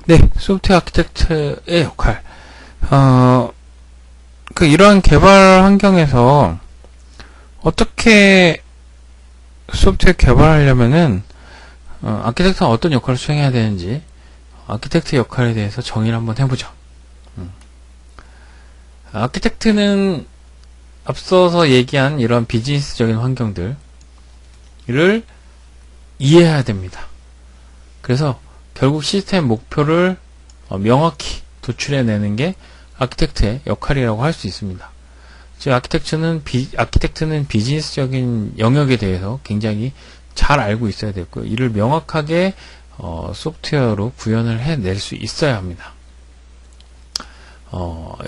네, 소프트웨어 아키텍트의 역할. 이러한 개발 환경에서 어떻게 소프트웨어 개발하려면은, 아키텍트가 어떤 역할을 수행해야 되는지, 아키텍트 역할에 대해서 정의를 한번 해보죠. 아키텍트는 앞서서 얘기한 이런 비즈니스적인 환경들을 이해해야 됩니다. 그래서 결국 시스템 목표를 명확히 도출해내는 게 아키텍트의 역할이라고 할 수 있습니다. 즉 아키텍트는 비즈니스적인 영역에 대해서 굉장히 잘 알고 있어야 되고요. 이를 명확하게 소프트웨어로 구현을 해낼 수 있어야 합니다.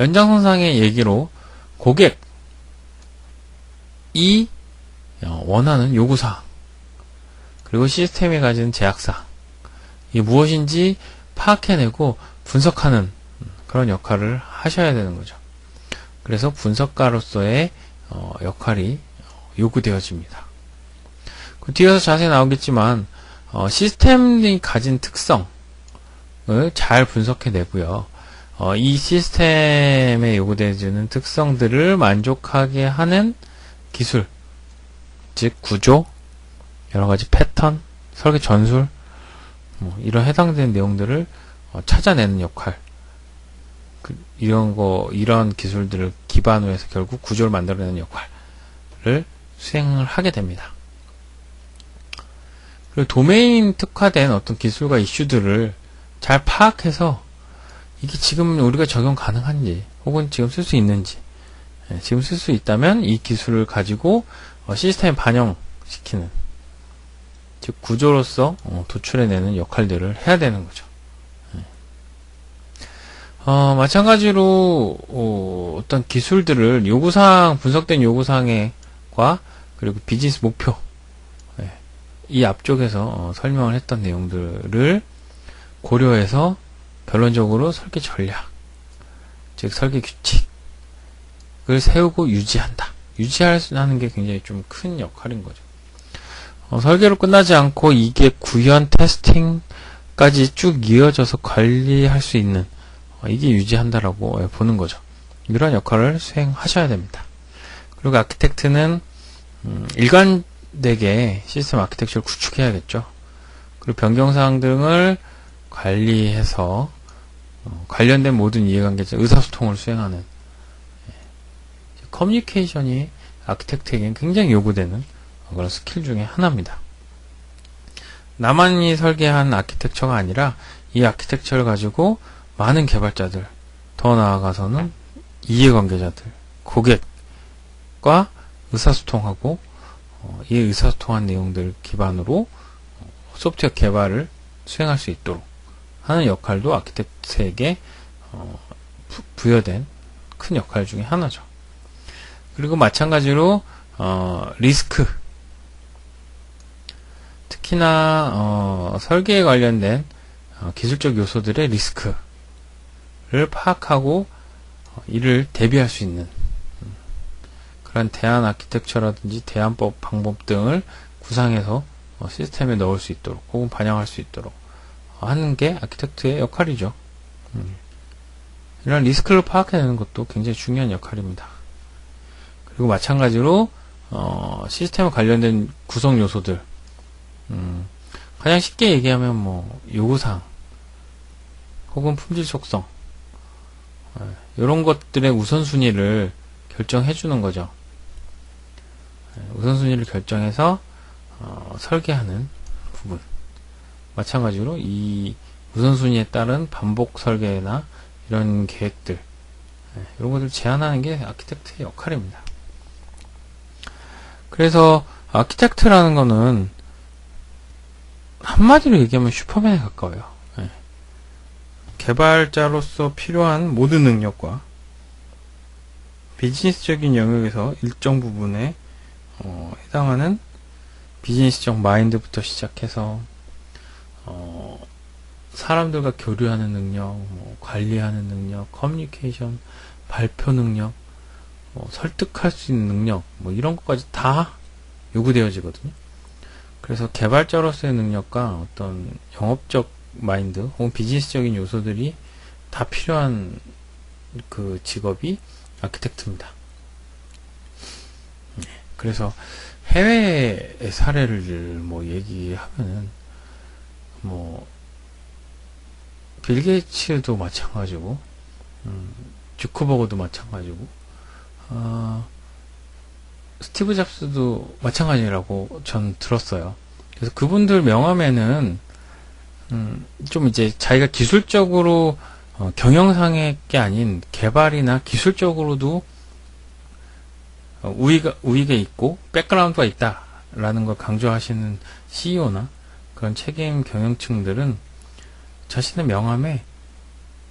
연장선상의 얘기로 고객이 원하는 요구사항 그리고 시스템이 가진 제약사항 이게 무엇인지 파악해내고 분석하는 그런 역할을 하셔야 되는 거죠. 그래서 분석가로서의 역할이 요구되어집니다. 그 뒤에서 자세히 나오겠지만 시스템이 가진 특성을 잘 분석해내고요. 이 시스템에 요구되어지는 특성들을 만족하게 하는 기술, 즉 구조, 여러가지 패턴, 설계 전술 이런 해당되는 내용들을 찾아내는 역할 이런 기술들을 기반으로 해서 결국 구조를 만들어내는 역할을 수행을 하게 됩니다. 그리고 도메인 특화된 어떤 기술과 이슈들을 잘 파악해서 이게 지금 우리가 적용 가능한지 혹은 지금 쓸 수 있는지 지금 쓸 수 있다면 이 기술을 가지고 시스템에 반영시키는 즉 구조로서 도출해내는 역할들을 해야 되는 거죠. 마찬가지로 어떤 기술들을 요구사항 분석된 요구사항과 그리고 비즈니스 목표 이 앞쪽에서 설명을 했던 내용들을 고려해서 결론적으로 설계 전략 즉 설계 규칙을 세우고 유지한다. 유지하는 게 굉장히 좀 큰 역할인 거죠. 설계로 끝나지 않고 이게 구현 테스팅까지 쭉 이어져서 관리할 수 있는 이게 유지한다라고 보는 거죠. 이런 역할을 수행하셔야 됩니다. 그리고 아키텍트는 일관되게 시스템 아키텍처를 구축해야겠죠. 그리고 변경사항 등을 관리해서 관련된 모든 이해관계자 의사소통을 수행하는 커뮤니케이션이 아키텍트에게는 굉장히 요구되는 그런 스킬 중에 하나입니다. 나만이 설계한 아키텍처가 아니라 이 아키텍처를 가지고 많은 개발자들, 더 나아가서는 이해관계자들, 고객과 의사소통하고 이 의사소통한 내용들 기반으로 소프트웨어 개발을 수행할 수 있도록 하는 역할도 아키텍트에게 부여된 큰 역할 중에 하나죠. 그리고 마찬가지로 리스크 특히나 설계에 관련된 기술적 요소들의 리스크를 파악하고 이를 대비할 수 있는 그런 대안 아키텍처라든지 대안법 방법 등을 구상해서 시스템에 넣을 수 있도록 혹은 반영할 수 있도록 하는 게 아키텍트의 역할이죠. 이런 리스크를 파악해내는 것도 굉장히 중요한 역할입니다. 그리고 마찬가지로 시스템에 관련된 구성 요소들 가장 쉽게 얘기하면 요구사항 혹은 품질 속성 이런 것들의 우선순위를 결정해 주는 거죠. 우선순위를 결정해서 설계하는 부분 마찬가지로 이 우선순위에 따른 반복 설계나 이런 계획들 이런 것들을 제안하는 게 아키텍트의 역할입니다. 그래서 아키텍트라는 거는 한마디로 얘기하면 슈퍼맨에 가까워요. 개발자로서 필요한 모든 능력과 비즈니스적인 영역에서 일정 부분에 해당하는 비즈니스적 마인드부터 시작해서 사람들과 교류하는 능력, 관리하는 능력, 커뮤니케이션, 발표 능력, 설득할 수 있는 능력, 이런 것까지 다 요구되어지거든요. 그래서 개발자로서의 능력과 어떤 영업적 마인드 혹은 비즈니스적인 요소들이 다 필요한 그 직업이 아키텍트입니다. 그래서 해외의 사례를 뭐 얘기하면은 뭐 빌 게이츠도 마찬가지고 주커버그도 마찬가지고 스티브 잡스도 마찬가지라고 전 들었어요. 그래서 그분들 명함에는 좀 이제 자기가 기술적으로 경영상의 게 아닌 개발이나 기술적으로도 우위가 있고 백그라운드가 있다라는 걸 강조하시는 CEO나 그런 책임 경영층들은 자신의 명함에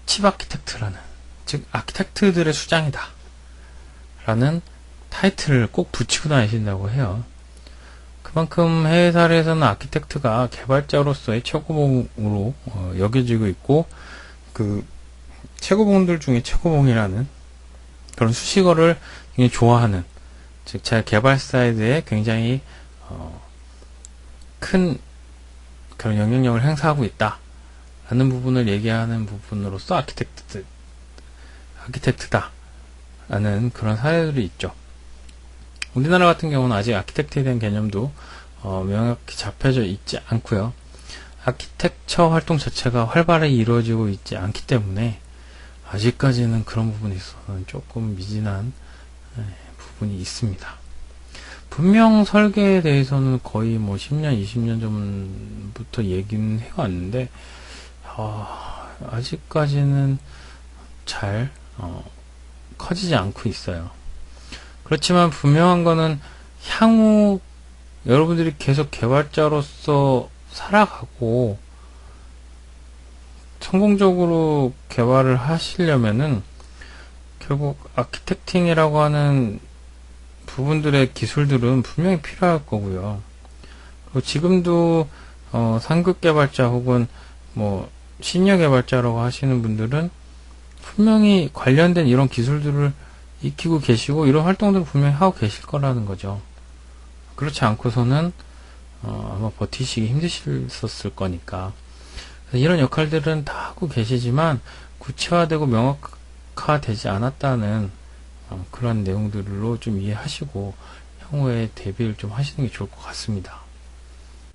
칩 아키텍트라는, 즉 아키텍트들의 수장이다 라는 타이틀을 꼭 붙이고 다니신다고 해요. 그만큼 해외 사례에서는 아키텍트가 개발자로서의 최고봉으로 여겨지고 있고, 그 최고봉들 중에 최고봉이라는 그런 수식어를 굉장히 좋아하는, 즉 제 개발 사이드에 굉장히 큰 그런 영향력을 행사하고 있다 라는 부분을 얘기하는 부분으로서 아키텍트다 라는 그런 사례들이 있죠. 우리나라 같은 경우는 아직 아키텍트에 대한 개념도 명확히 잡혀져 있지 않고요. 아키텍처 활동 자체가 활발하게 이루어지고 있지 않기 때문에 아직까지는 그런 부분에 있어서는 조금 미진한 부분이 있습니다. 분명 설계에 대해서는 거의 뭐 10년, 20년 전부터 얘기는 해왔는데 아직까지는 잘 커지지 않고 있어요. 그렇지만 분명한 거는 향후 여러분들이 계속 개발자로서 살아가고 성공적으로 개발을 하시려면은 결국 아키텍팅이라고 하는 부분들의 기술들은 분명히 필요할 거고요. 그리고 지금도 상급 개발자 혹은 뭐 시니어 개발자라고 하시는 분들은 분명히 관련된 이런 기술들을 익히고 계시고 이런 활동들을 분명히 하고 계실 거라는 거죠. 그렇지 않고서는 아마 버티시기 힘드셨을 거니까. 이런 역할들은 다 하고 계시지만 구체화되고 명확화되지 않았다는 그런 내용들로 좀 이해하시고 향후에 대비를 좀 하시는 게 좋을 것 같습니다.